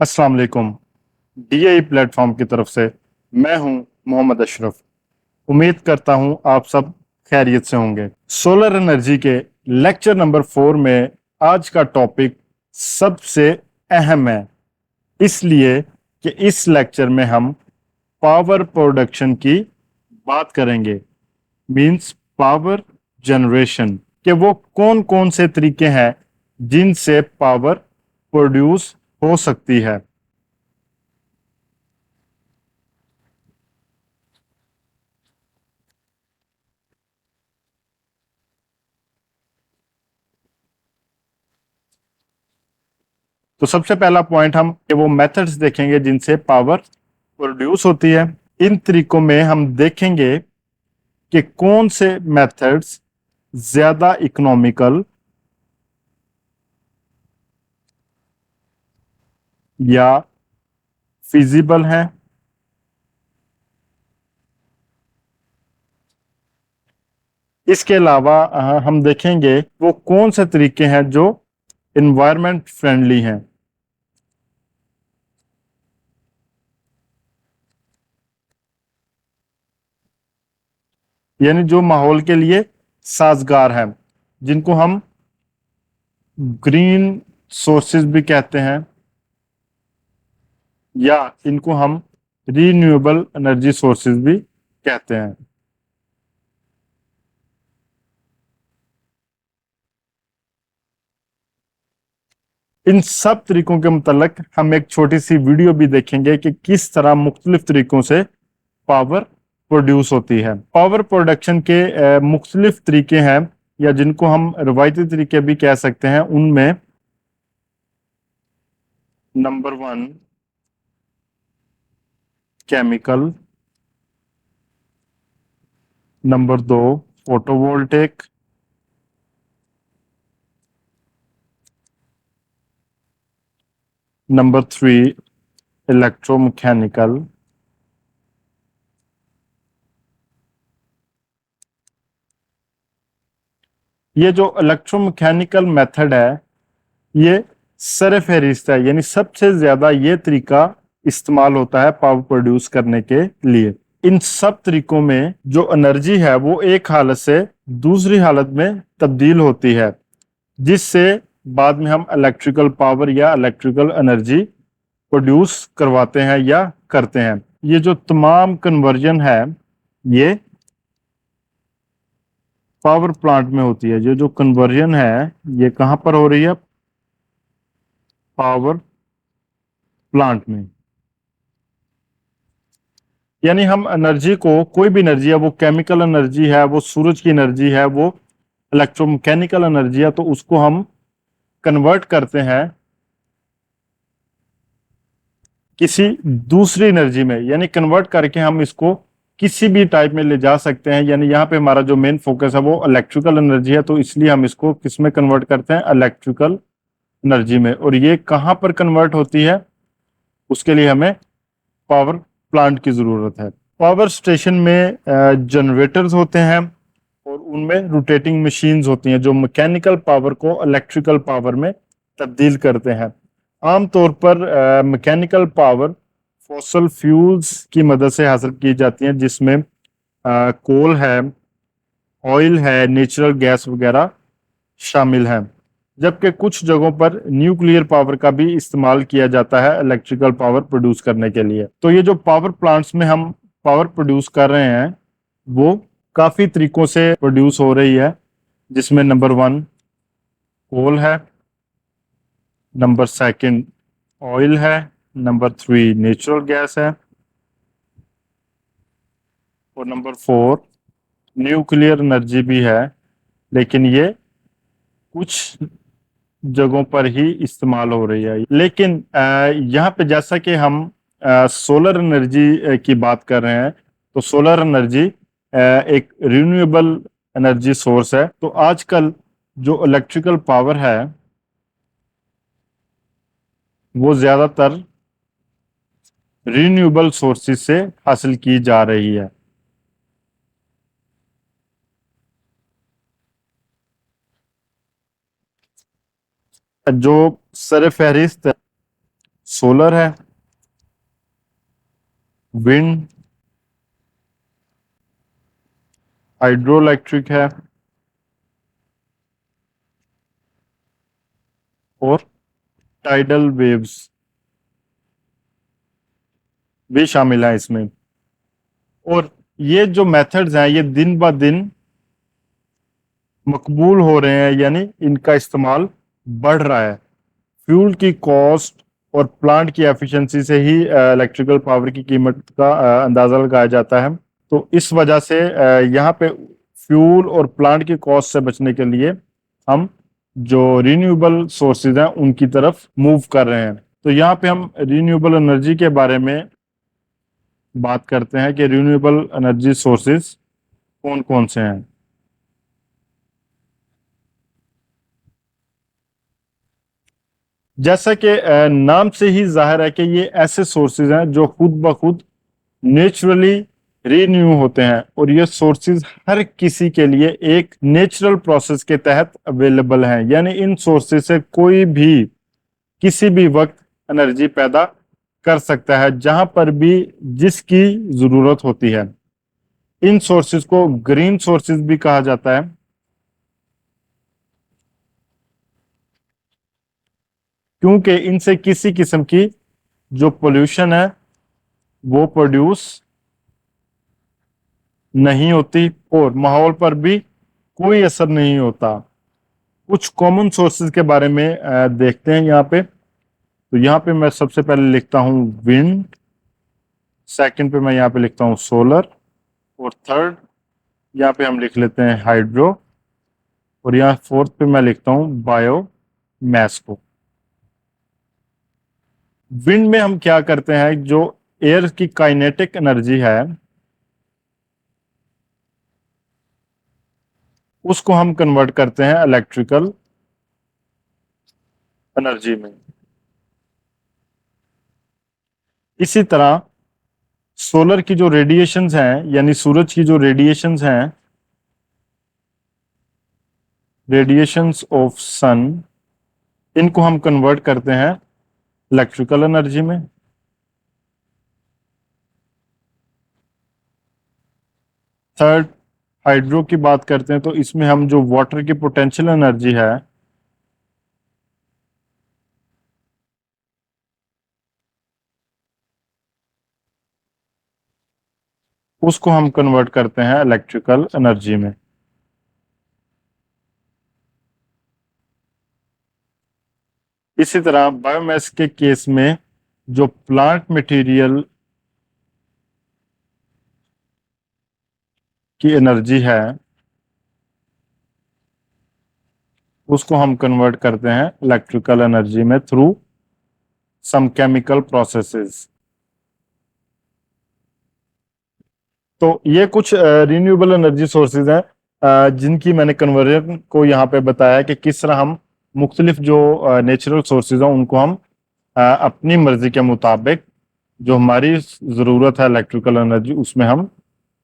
अस्सलाम वालेकुम। DI platform की तरफ से मैं हूं मोहम्मद अशरफ। उम्मीद करता हूं आप सब खैरियत से होंगे। सोलर एनर्जी के लेक्चर नंबर 4 में आज का टॉपिक सबसे अहम है, इसलिए कि इस लेक्चर में हम पावर प्रोडक्शन की बात करेंगे। मींस पावर जनरेशन के वो कौन कौन से तरीके हैं जिनसे पावर प्रोड्यूस हो सकती है। तो सबसे पहला पॉइंट हम कि वो मेथड्स देखेंगे जिनसे पावर प्रोड्यूस होती है। इन तरीकों में हम देखेंगे कि कौन से मेथड्स ज्यादा इकोनॉमिकल या फिजिबल हैं। इसके अलावा हम देखेंगे वो कौन से तरीके हैं जो इन्वायरमेंट फ्रेंडली हैं। यानी जो माहौल के लिए साजगार हैं, जिनको हम ग्रीन सोर्सेज भी कहते हैं या इनको हम रीन्यूएबल एनर्जी सोर्सेज भी कहते हैं। इन सब तरीकों के मुतल्लिक हम एक छोटी सी वीडियो भी देखेंगे कि किस तरह मुख्तलिफ तरीकों से पावर प्रोड्यूस होती है। पावर प्रोडक्शन के मुख्तलिफ तरीके हैं या जिनको हम रवायती तरीके भी कह सकते हैं। उनमें number 1 chemical, number 2 photovoltaic, number 3 electromechanical, ये जो इलेक्ट्रोमैकेनिकल मेथड है ये सर फहरिस्त है, यानी सबसे ज्यादा ये तरीका इस्तेमाल होता है पावर प्रोड्यूस करने के लिए। इन सब तरीकों में जो एनर्जी है वो एक हालत से दूसरी हालत में तब्दील होती है, जिससे बाद में हम इलेक्ट्रिकल पावर या इलेक्ट्रिकल एनर्जी प्रोड्यूस करवाते हैं या करते हैं। ये जो तमाम कन्वर्जन है ये पावर प्लांट में होती है। जो जो कन्वर्जन है ये कहां पर हो रही है? पावर प्लांट में। यानी हम एनर्जी को, कोई भी एनर्जी है, वो केमिकल एनर्जी है, वो सूरज की एनर्जी है, वो इलेक्ट्रोमैकेनिकल एनर्जी है, तो उसको हम कन्वर्ट करते हैं किसी दूसरी एनर्जी में। यानी कन्वर्ट करके हम इसको किसी भी टाइप में ले जा सकते हैं। यानी यहाँ पे हमारा जो मेन फोकस है वो इलेक्ट्रिकल एनर्जी है, तो इसलिए हम इसको किस में कन्वर्ट करते हैं? इलेक्ट्रिकल एनर्जी में। और ये कहाँ पर कन्वर्ट होती है? उसके लिए हमें पावर प्लांट की जरूरत है। पावर स्टेशन में जनरेटर्स होते हैं और उनमें रोटेटिंग मशीन्स होती हैं जो मैकेनिकल पावर को इलेक्ट्रिकल पावर में तब्दील करते हैं। आमतौर पर मैकेनिकल पावर फॉसल फ्यूल्स की मदद से हासिल की जाती हैं, जिसमें कोल है, ऑयल है, नेचुरल गैस वगैरह शामिल हैं। जबकि कुछ जगहों पर न्यूक्लियर पावर का भी इस्तेमाल किया जाता है इलेक्ट्रिकल पावर प्रोड्यूस करने के लिए। तो ये जो पावर प्लांट्स में हम पावर प्रोड्यूस कर रहे हैं वो काफी तरीकों से प्रोड्यूस हो रही है, जिसमें नंबर 1 कोल है, नंबर 2 ऑयल है, नंबर 3 नेचुरल गैस है और नंबर 4 न्यूक्लियर एनर्जी भी है, लेकिन ये कुछ जगहों पर ही इस्तेमाल हो रही है। लेकिन यहाँ पे जैसा कि हम सोलर एनर्जी की बात कर रहे हैं, तो सोलर एनर्जी एक रिन्यूएबल एनर्जी सोर्स है। तो आजकल जो इलेक्ट्रिकल पावर है वो ज्यादातर रिन्यूएबल सोर्सेज से हासिल की जा रही है। जो सर फहरिस्त सोलर है, विंड, हाइड्रो इलेक्ट्रिक है और टाइडल वेव्स भी शामिल है इसमें। और ये जो मेथड्स हैं ये दिन ब दिन मकबूल हो रहे हैं, यानी इनका इस्तेमाल बढ़ रहा है। फ्यूल की कॉस्ट और प्लांट की एफिशिएंसी से ही इलेक्ट्रिकल पावर की कीमत का अंदाजा लगाया जाता है। तो इस वजह से यहाँ पे फ्यूल और प्लांट की कॉस्ट से बचने के लिए हम जो रिन्यूएबल सोर्सेज हैं उनकी तरफ मूव कर रहे हैं। तो यहाँ पे हम रिन्यूएबल एनर्जी के बारे में बात करते हैं कि रिन्यूएबल एनर्जी सोर्सेज कौन कौन से हैं। जैसा कि नाम से ही जाहिर है कि ये ऐसे सोर्सेज हैं जो खुद ब खुद नेचुरली रीन्यू होते हैं, और ये सोर्सेज हर किसी के लिए एक नेचुरल प्रोसेस के तहत अवेलेबल हैं, यानी इन सोर्सेज से कोई भी किसी भी वक्त एनर्जी पैदा कर सकता है जहां पर भी जिसकी जरूरत होती है। इन सोर्सेज को ग्रीन सोर्सेज भी कहा जाता है, क्योंकि इनसे किसी किस्म की जो पोल्यूशन है वो प्रोड्यूस नहीं होती और माहौल पर भी कोई असर नहीं होता। कुछ कॉमन सोर्सेज के बारे में देखते हैं यहाँ पे। तो यहाँ पे मैं सबसे पहले लिखता हूँ विंड, सेकंड पे मैं यहाँ पे लिखता हूँ सोलर, और थर्ड यहाँ पे हम लिख लेते हैं हाइड्रो, और यहाँ फोर्थ पे मैं लिखता हूँ बायो मैस को। विंड में हम क्या करते हैं, जो एयर की काइनेटिक एनर्जी है उसको हम कन्वर्ट करते हैं इलेक्ट्रिकल एनर्जी में। इसी तरह सोलर की जो रेडिएशंस हैं, यानी सूरज की जो रेडिएशंस हैं, रेडिएशंस ऑफ सन, इनको हम कन्वर्ट करते हैं इलेक्ट्रिकल एनर्जी में। थर्ड हाइड्रो की बात करते हैं, तो इसमें हम जो वाटर की पोटेंशियल एनर्जी है उसको हम कन्वर्ट करते हैं इलेक्ट्रिकल एनर्जी में। इसी तरह बायोमास के केस में जो प्लांट मटेरियल की एनर्जी है उसको हम कन्वर्ट करते हैं इलेक्ट्रिकल एनर्जी में थ्रू सम केमिकल प्रोसेसेस। तो ये कुछ रिन्यूएबल एनर्जी सोर्सेज हैं जिनकी मैंने कन्वर्जन को यहाँ पे बताया कि किस तरह हम मुख्तलिफ जो नेचुरल सोर्सेज हैं उनको हम अपनी मर्जी के मुताबिक जो हमारी ज़रूरत है इलेक्ट्रिकल एनर्जी उसमें हम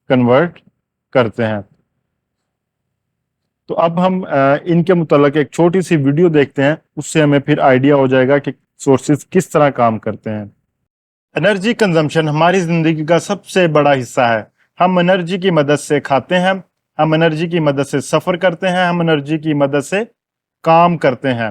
कन्वर्ट करते हैं। तो अब हम इनके मुतालिक एक छोटी सी वीडियो देखते हैं, उससे हमें फिर आइडिया हो जाएगा कि सोर्सेज किस तरह काम करते हैं। एनर्जी कंजम्पशन हमारी ज़िंदगी का सबसे बड़ा हिस्सा है। हम एनर्जी की मदद से खाते हैं, हम एनर्जी की मदद से सफ़र करते हैं, हम एनर्जी की मदद से काम करते हैं,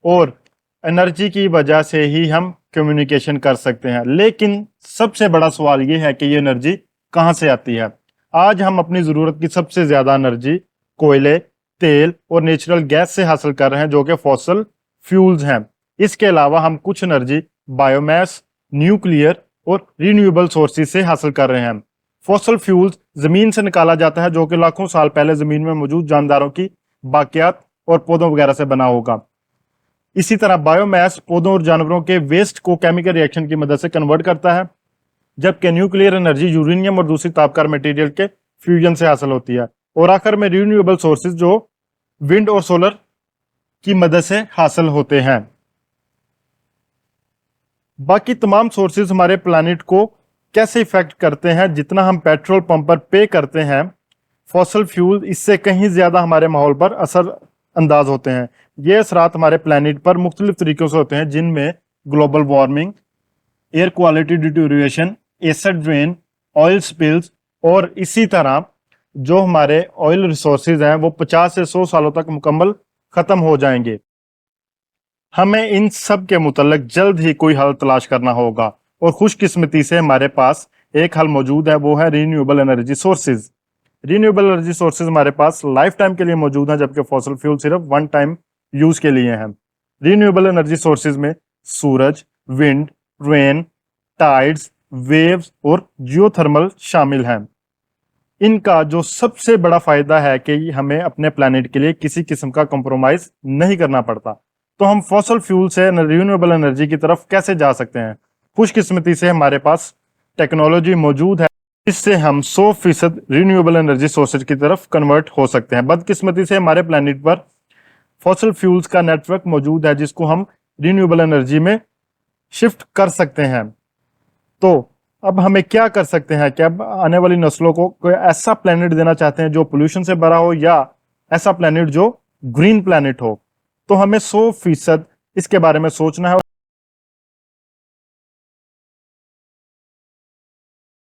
और एनर्जी की वजह से ही हम कम्युनिकेशन कर सकते हैं। लेकिन सबसे बड़ा सवाल ये है कि ये एनर्जी कहाँ से आती है। आज हम अपनी ज़रूरत की सबसे ज़्यादा एनर्जी कोयले, तेल और नेचुरल गैस से हासिल कर रहे हैं, जो कि फॉसल फ्यूल्स हैं। इसके अलावा हम कुछ एनर्जी बायोमास, न्यूक्लियर और रिन्यूएबल सोर्सेज से हासिल कर रहे हैं। फॉसल फ्यूल्स जमीन से निकाला जाता है, जो कि लाखों साल पहले जमीन में मौजूद जानदारों की बाकियात और पौधों वगैरह से बना होगा। इसी तरह बायोमास पौधों और जानवरों के वेस्ट को केमिकल रिएक्शन की मदद से कन्वर्ट करता है, जबकि न्यूक्लियर एनर्जी यूरेनियम और दूसरी तापकार मटेरियल के फ्यूजन से हासिल होती है। और आखिर में रिन्यूएबल सोर्सेज जो विंड और सोलर की मदद से हासिल होते हैं। बाकी तमाम सोर्सेज हमारे प्लानिट को कैसे इफेक्ट करते हैं, जितना हम पेट्रोल पंप पर पे करते हैं, फॉसल फ्यूल इससे कहीं ज्यादा हमारे माहौल पर असर अंदाज होते हैं। ये असरात हमारे प्लानिट पर मुख्तलिफ तरीकों से होते हैं, जिनमें global warming, air quality deterioration, acid rain, oil spills, और इसी तरह जो हमारे ऑयल रिसोर्सेज हैं वो 50 से 100 सालों तक मुकम्मल खत्म हो जाएंगे। हमें इन सब के मुतल्लिक जल्द ही कोई हल तलाश करना होगा, और खुशकिस्मती से हमारे पास एक हल मौजूद है, वो है renewable energy sources. Renewable energy sources हमारे पास लाइफ टाइम के लिए मौजूद हैं, जबकि फॉसिल फ्यूल सिर्फ वन टाइम यूज के लिए हैं। रीन्यूएबल एनर्जी सोर्सेज में सूरज, विंड, रेन, टाइड्स, वेव्स और जियोथर्मल शामिल हैं। इनका जो सबसे बड़ा फायदा है कि हमें अपने प्लैनेट के लिए किसी किस्म का कॉम्प्रोमाइज नहीं करना पड़ता। तो हम फॉसल फ्यूल से रिन्यूएबल एनर्जी की तरफ कैसे जा सकते हैं? खुशकिस्मती से हमारे पास टेक्नोलॉजी मौजूद है, इससे हम 100% रिन्यूएबल एनर्जी सोर्सेज की तरफ कन्वर्ट हो सकते हैं। बदकिस्मती से हमारे प्लैनेट पर फॉसल फ्यूल्स का नेटवर्क मौजूद है, जिसको हम रिन्यूएबल एनर्जी में शिफ्ट कर सकते हैं। तो अब हमें क्या कर सकते हैं कि अब आने वाली नस्लों को कोई ऐसा प्लेनेट देना चाहते हैं जो पोल्यूशन से भरा हो, या ऐसा प्लेनेट जो ग्रीन प्लेनेट हो। तो हमें 100% इसके बारे में सोचना है।